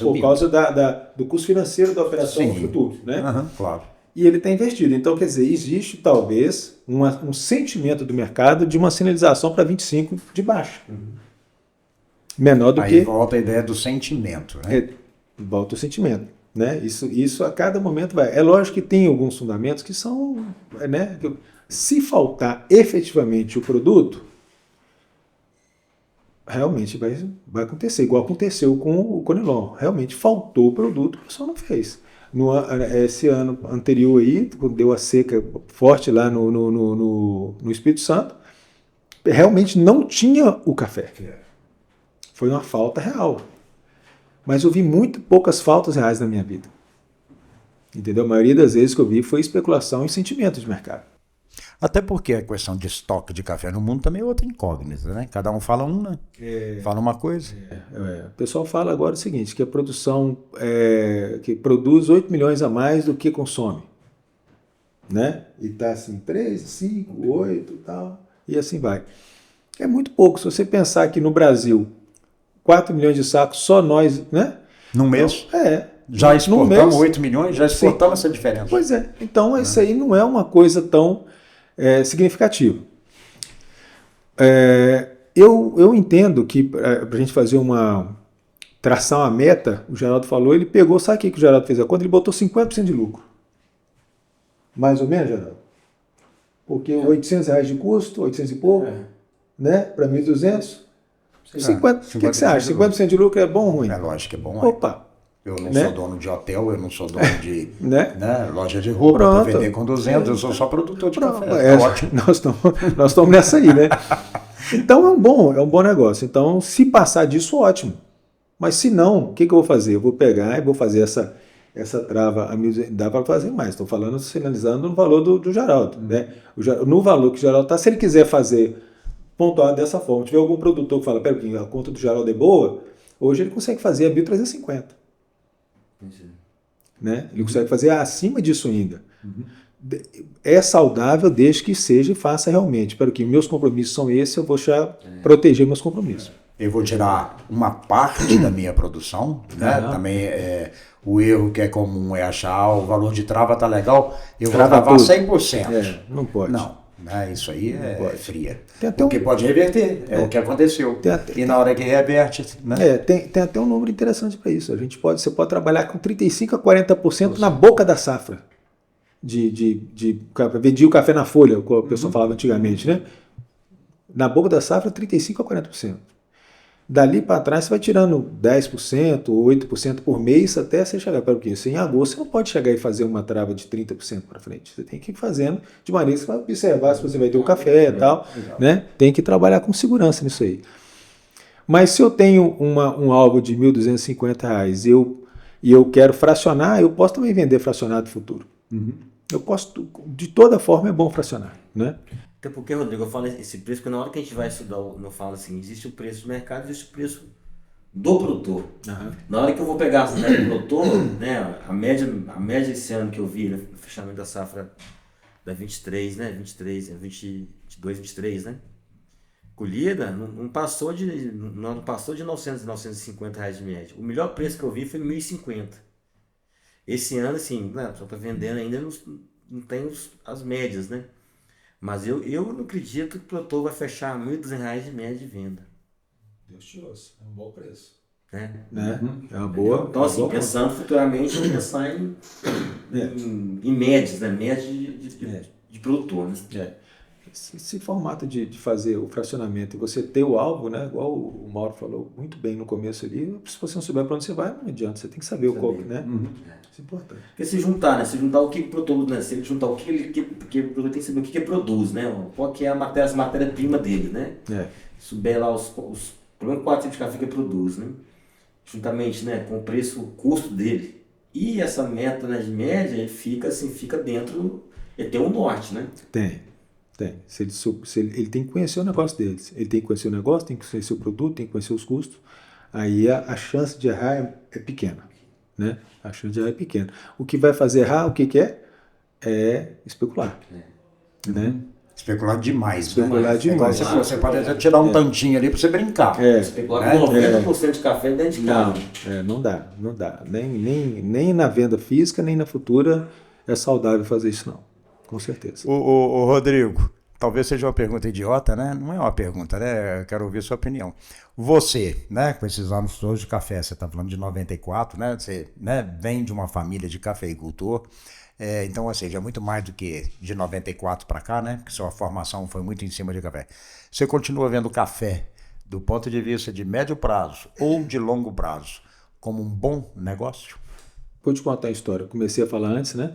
do custo financeiro da operação no futuro. Né? Claro. E ele está invertido. Então, quer dizer, existe talvez um sentimento do mercado de uma sinalização para 25 de baixo. Menor do Aí que... Aí volta a ideia do sentimento. Né? Volta o sentimento. Né? Isso a cada momento vai. É lógico que tem alguns fundamentos que são... Né? Se faltar efetivamente o produto, realmente vai acontecer. Igual aconteceu com o Conilon. Realmente faltou o produto, o pessoal não fez. Esse ano anterior aí, quando deu a seca forte lá no Espírito Santo, realmente não tinha o café. Foi uma falta real. Mas eu vi muito poucas faltas reais na minha vida. Entendeu? A maioria das vezes que eu vi foi especulação e sentimento de mercado. Até porque a questão de estoque de café no mundo também é outra incógnita, né? Cada um fala uma, fala uma coisa. O pessoal fala agora o seguinte, que a produção que produz 8 milhões a mais do que consome. Né? E está assim, 3, 5, 8 e tal, e assim vai. É muito pouco. Se você pensar que no Brasil, 4 milhões de sacos, só nós, né? Num mês? Então, já exportamos 8 milhões, já exportamos essa diferença. Pois é. Então, isso aí não é uma coisa tão significativa. Eu entendo que para a gente fazer traçar uma meta, o Geraldo falou, ele pegou, sabe o que o Geraldo fez a conta? Ele botou 50% de lucro. Mais ou menos, Geraldo? Porque R$800 de custo, 800 e pouco, né? Para 1.200. 50, o que você acha? 50% de lucro é bom ou ruim? É lógico que é bom. Opa! Eu não sou dono de hotel, eu não sou dono de loja de roupa para vender com 200, eu sou só produtor de café. Ótimo. Nós estamos nessa aí, né? Então é um bom negócio. Então, se passar disso, ótimo. Mas se não, o que eu vou fazer? Eu vou pegar e vou fazer essa trava, dá para fazer mais. Estou falando, sinalizando no valor do Geraldo. Né? No valor que o Geraldo está, se ele quiser fazer pontuado dessa forma, tiver algum produtor que fala, pera, a conta do Geraldo é boa, hoje ele consegue fazer a 1.350. Né? Ele consegue fazer acima disso ainda. É saudável desde que seja e faça realmente. Para que meus compromissos são esses, eu vou proteger meus compromissos. Eu vou tirar uma parte da minha produção, né? Também o erro que é comum é achar o valor de trava tá legal, eu vou travar 100%. Não pode. Não. Isso aí é fria. Porque pode reverter, é o que aconteceu. E na hora que reverte... Né? Tem até um número interessante para isso. Você pode trabalhar com 35% a 40% na boca da safra. Vendia o café na folha, como o pessoal falava antigamente. Né? Na boca da safra, 35% a 40%. Dali para trás, você vai tirando 10%, 8% por mês, até você chegar para o quê? Em agosto, você não pode chegar e fazer uma trava de 30% para frente. Você tem que ir fazendo de maneira que você vai observar se você vai ter o café e tal. Né? Tem que trabalhar com segurança nisso aí. Mas se eu tenho um alvo de R$1.250 e eu quero fracionar, eu posso também vender fracionado no futuro. Eu posso, de toda forma, é bom fracionar. Né? Até porque, Rodrigo, eu falo esse preço, porque na hora que a gente vai estudar, eu falo assim, existe o preço do mercado, existe o preço do produtor. Na hora que eu vou pegar a média do produtor, né, a média esse ano que eu vi, né, no fechamento da safra da 23, né, 22, 23, né, colhida, não passou de R$ 950 reais de média. O melhor preço que eu vi foi 1.050. Esse ano, assim, né, só tá vendendo ainda, não tem as médias, né? Mas eu não acredito que o produtor vai fechar R$ 1.200 reais de média de venda. Deus te ouça, é um bom preço. Né? É uma boa. Então, assim, pensando futuramente, pensar em médias, né? Médias de produtor, né? Esse formato de fazer o fracionamento e você ter o alvo, né? Igual o Mauro falou muito bem no começo ali, se você não souber para onde você vai, não adianta, você tem que saber o qual, né? Isso é importante. Porque se juntar, né? Se juntar o que produz, né? Se ele juntar o que ele porque o produtor tem que saber o que ele produz, né? Qual que é as matéria-prima dele, né? Souber lá os pelo menos 4 tipos de café que ele produz, né? Juntamente, né, com o preço, o custo dele. E essa meta, né, de média, ele fica assim, fica dentro, ele tem um norte, né? Tem. Ele tem que conhecer o negócio deles. Ele tem que conhecer o negócio, tem que conhecer o produto, tem que conhecer os custos. Aí a chance de errar é pequena, né? A chance de errar é pequena. O que vai fazer errar, o que é? É especular, né? Especular demais. Especular demais. Você pode até tirar um tantinho ali para você brincar. Especular com 90% de café dentro de casa. Não dá. Nem na venda física, nem na futura é saudável fazer isso, não. Com certeza. O Rodrigo, talvez seja uma pergunta idiota, né? Não é uma pergunta, né? Eu quero ouvir a sua opinião. Você, né, com esses anos todos de café, você está falando de 94, né? Você, né, vem de uma família de cafeicultor. Então, ou seja, é muito mais do que de 94 para cá, né? Porque sua formação foi muito em cima de café. Você continua vendo café do ponto de vista de médio prazo ou de longo prazo como um bom negócio? Vou te contar a história. Comecei a falar antes, né?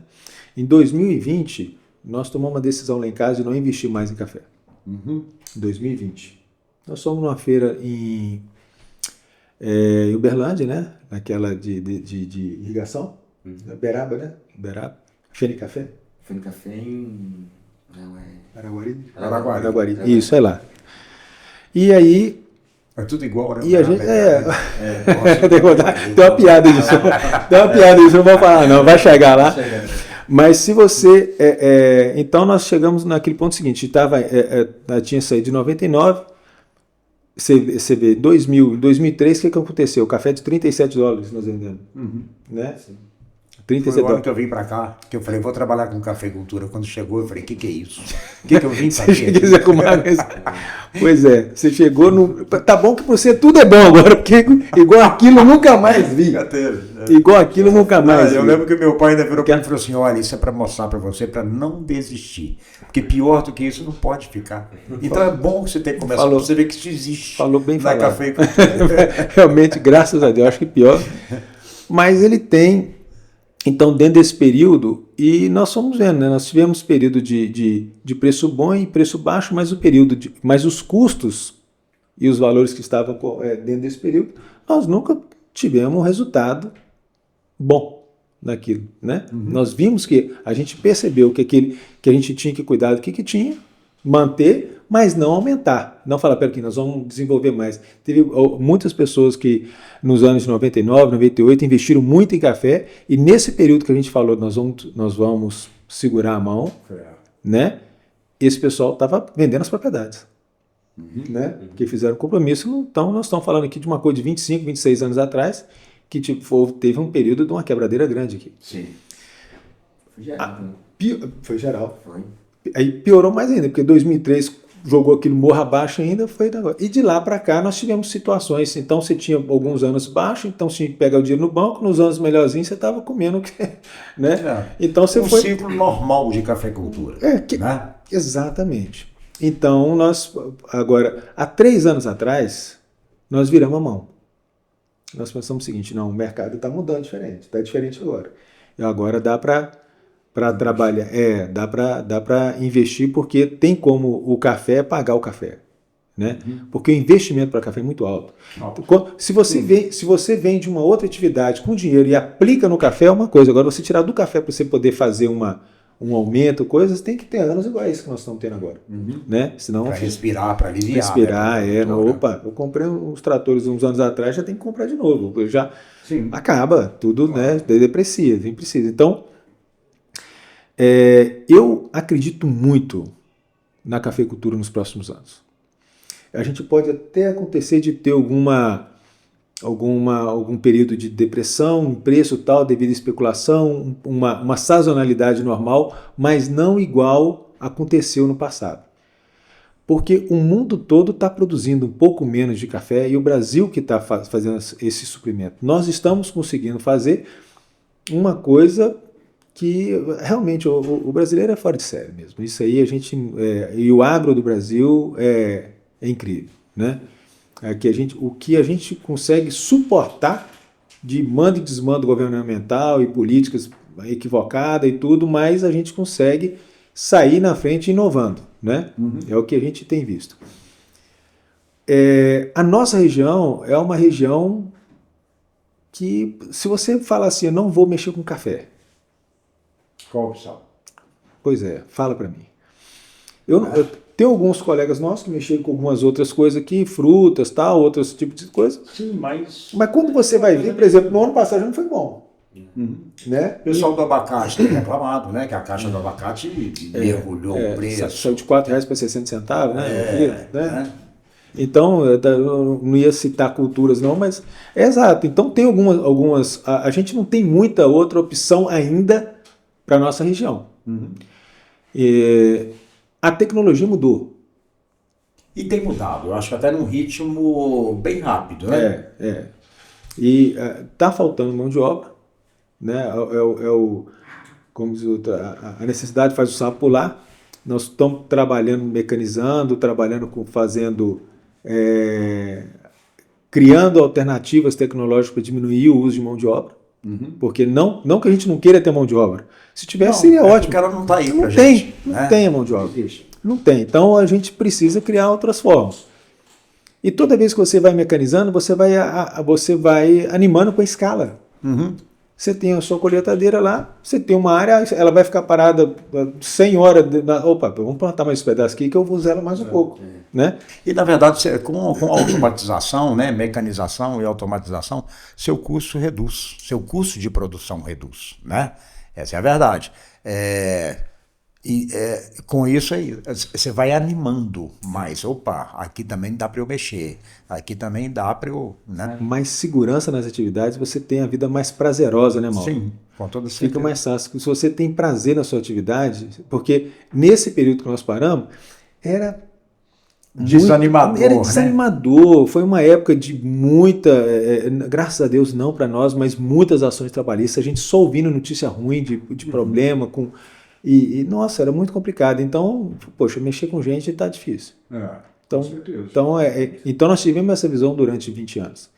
Em 2020, nós tomamos uma decisão lá em casa de não investir mais em café. Em 2020. Nós fomos numa feira em Uberlândia, né? Naquela de irrigação. Beraba, né? Beraba. Fenicafé? Fenicafé em... Araguari. Isso, é lá. E aí... É tudo igual, né? E a gente... Tem uma piada disso. Não vou falar não, vai chegar lá. Mas se você... então nós chegamos naquele ponto seguinte, tinha saído de 99, você vê, 2003, o que aconteceu? O café de $37 nós vendemos. Né? Sim. Foi o ano que eu vim pra cá, que eu falei, vou trabalhar com cafeicultura. Quando chegou, eu falei, que é isso? O que eu vim fazer? Pois é, você chegou no... Tá bom que pra você tudo é bom agora, porque igual aquilo eu nunca mais vi. Igual aquilo eu nunca mais vi. Eu lembro que meu pai ainda virou pra mim e falou assim, olha, isso é pra mostrar pra você, pra não desistir. Porque pior do que isso não pode ficar. Então é bom que você tenha começado pra você ver que isso existe. Falou bem falado. Na cafeicultura. Realmente, graças a Deus, acho que pior. Mas ele tem... Então, dentro desse período, e nós fomos vendo, né? Nós tivemos período de preço bom e preço baixo, mas os custos e os valores que estavam dentro desse período, nós nunca tivemos um resultado bom naquilo, né? Nós vimos que a gente percebeu que a gente tinha que cuidar do que tinha, manter, mas não aumentar. Não falar, pera aqui, nós vamos desenvolver mais. Teve muitas pessoas que nos anos de 99, 98 investiram muito em café e nesse período que a gente falou, nós vamos segurar a mão, né? Esse pessoal estava vendendo as propriedades, né? Porque fizeram compromisso. Então nós estamos falando aqui de uma coisa de 25, 26 anos atrás que teve um período de uma quebradeira grande aqui. Sim. Foi geral. Foi geral. Foi. Aí piorou mais ainda, porque 2003 jogou aquilo morro abaixo ainda, foi agora. E de lá para cá nós tivemos situações, então você tinha alguns anos baixo, então você tinha que pegar o dinheiro no banco, nos anos melhorzinhos você estava comendo, né? Então você foi... ciclo normal de cafeicultura. Né? Exatamente. Então nós, agora, há 3 anos atrás, nós viramos a mão. Nós pensamos o seguinte, não, o mercado está mudando diferente, está diferente agora. E agora dá para trabalhar, dá para investir, porque tem como o café pagar o café, né? Porque o investimento para café é muito alto. Se você vende uma outra atividade com dinheiro e aplica no café é uma coisa, agora você tirar do café para você poder fazer um aumento, coisas, tem que ter anos iguais que nós estamos tendo agora, né? Senão para respirar, para aliviar. Respirar, opa, eu comprei uns tratores uns anos atrás, já tem que comprar de novo, acaba, tudo, né? Deprecia, nem precisa. Então, eu acredito muito na cafeicultura nos próximos anos. A gente pode até acontecer de ter algum período de depressão, um preço tal devido à especulação, uma sazonalidade normal, mas não igual aconteceu no passado. Porque o mundo todo está produzindo um pouco menos de café e o Brasil que está fazendo esse suprimento. Nós estamos conseguindo fazer uma coisa que realmente o brasileiro é fora de série mesmo. Isso aí e o agro do Brasil é incrível, né? O que a gente consegue suportar de mando e desmando governamental e políticas equivocadas e tudo, mas a gente consegue sair na frente inovando, né? É o que a gente tem visto. A nossa região é uma região que, se você falar assim, eu não vou mexer com café. Qual a opção? Pois é, fala para mim. Eu tenho alguns colegas nossos que mexem com algumas outras coisas aqui, frutas, tal, outros tipos de coisas. Sim, mas quando você vai ver, por exemplo, no ano passado não foi bom. Né? O pessoal do abacate tem reclamado, né? Que a caixa do abacate mergulhou o preço. Saiu de R$ 4,00 para 60 centavos, né? Então, eu não ia citar culturas não, mas é exato. Então tem algumas a gente não tem muita outra opção ainda para a nossa região. A tecnologia mudou. E tem mudado, eu acho que até num ritmo bem rápido, né? E está faltando mão de obra, né? Como diz a necessidade faz o sapo pular. Nós estamos trabalhando, mecanizando, criando alternativas tecnológicas para diminuir o uso de mão de obra. Porque não que a gente não queira ter mão de obra. Se tivesse, seria ótimo. Porque ela não está aí pra gente. Gente. Não tem a mão de obra. Não tem. Então a gente precisa criar outras formas. E toda vez que você vai mecanizando, você vai animando com a escala. Você tem a sua colheitadeira lá, você tem uma área, ela vai ficar parada 100 horas. Opa, vamos plantar mais esse pedaço aqui que eu vou usar ela mais um pouco. Né? E na verdade, com a automatização, né, mecanização e automatização, seu custo reduz, seu custo de produção reduz. Né? Essa é a verdade. Com isso aí, você vai animando mais. Opa, aqui também dá para eu mexer, aqui também dá para eu... Né? Mais segurança nas atividades, você tem a vida mais prazerosa, né, Mauro? Sim, com toda certeza. Fica mais fácil. Se você tem prazer na sua atividade, porque nesse período que nós paramos, era desanimador. Era desanimador. Né? Foi uma época de muita, graças a Deus não para nós, mas muitas ações trabalhistas, a gente só ouvindo notícia ruim de problema com... nossa, era muito complicado. Então, poxa, mexer com gente está difícil. Com certeza. Então nós tivemos essa visão durante 20 anos.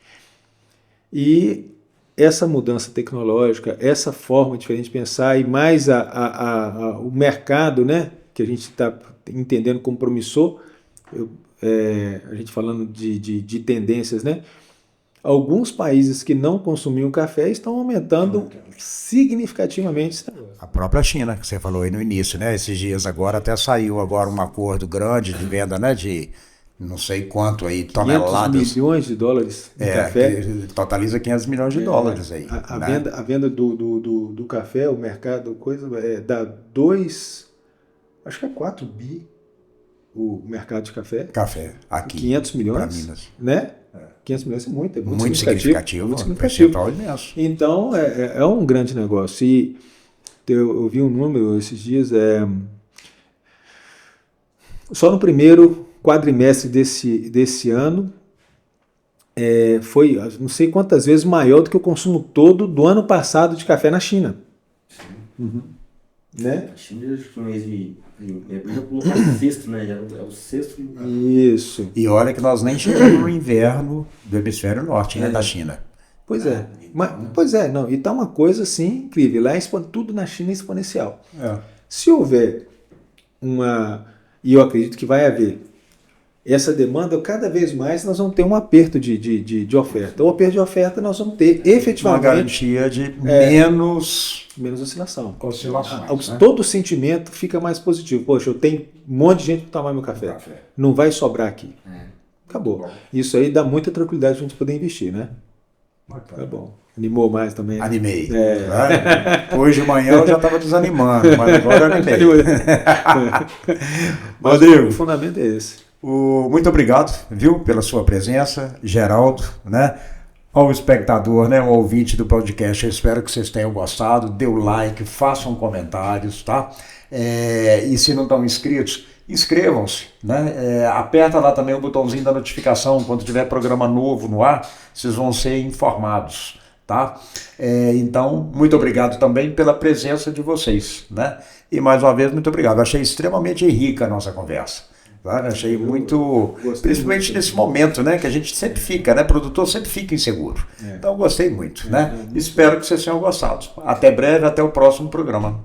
E essa mudança tecnológica, essa forma diferente de pensar e mais o mercado, né, que a gente está entendendo como promissor, a gente falando de tendências, né? Alguns países que não consumiam café estão aumentando significativamente. A própria China, que você falou aí no início, né? Esses dias agora até saiu um acordo grande de venda, né? De não sei quanto aí, toneladas. 500 milhões de dólares de café. Que totaliza 500 milhões de dólares aí. A venda do café, o mercado, dá 4 bi o mercado de café. Café, aqui. 500 milhões. Para Minas. Né? 500 milhões é muito significativo. Muito significativo. Imenso. Então, é um grande negócio. E eu vi um número esses dias, só no primeiro quadrimestre desse ano, foi não sei quantas vezes maior do que o consumo todo do ano passado de café na China. Né? A China já foi um mês já colocou o sexto, né? É o sexto. Isso. E olha que nós nem chegamos no inverno do hemisfério norte, né, da China. Pois é. E tá uma coisa assim incrível. Lá tudo na China é exponencial. Se houver e eu acredito que vai haver, essa demanda, cada vez mais nós vamos ter um aperto de oferta. O aperto de oferta nós vamos ter efetivamente... Uma garantia de menos oscilação. Oscilações, né? Todo sentimento fica mais positivo. Poxa, eu tenho um monte de gente para tomar meu café. Não vai sobrar aqui. Acabou. Bom. Isso aí dá muita tranquilidade para a gente poder investir, né? Tá bom. Animou mais também? Animei. Hoje de manhã eu já estava desanimando, mas agora eu animei. Mas o fundamento é esse. Muito obrigado, viu, pela sua presença, Geraldo, né? Ao espectador, né, ao ouvinte do podcast, eu espero que vocês tenham gostado, dê o like, façam comentários, tá? E se não estão inscritos, inscrevam-se, né? Aperta lá também o botãozinho da notificação, quando tiver programa novo no ar, vocês vão ser informados, tá? Então, muito obrigado também pela presença de vocês, né? E mais uma vez, muito obrigado, achei extremamente rica a nossa conversa. Claro, achei muito, principalmente muito nesse momento, né, que a gente sempre fica, né, produtor sempre fica inseguro. Então gostei muito, né? Espero que vocês tenham gostado. Até breve, até o próximo programa.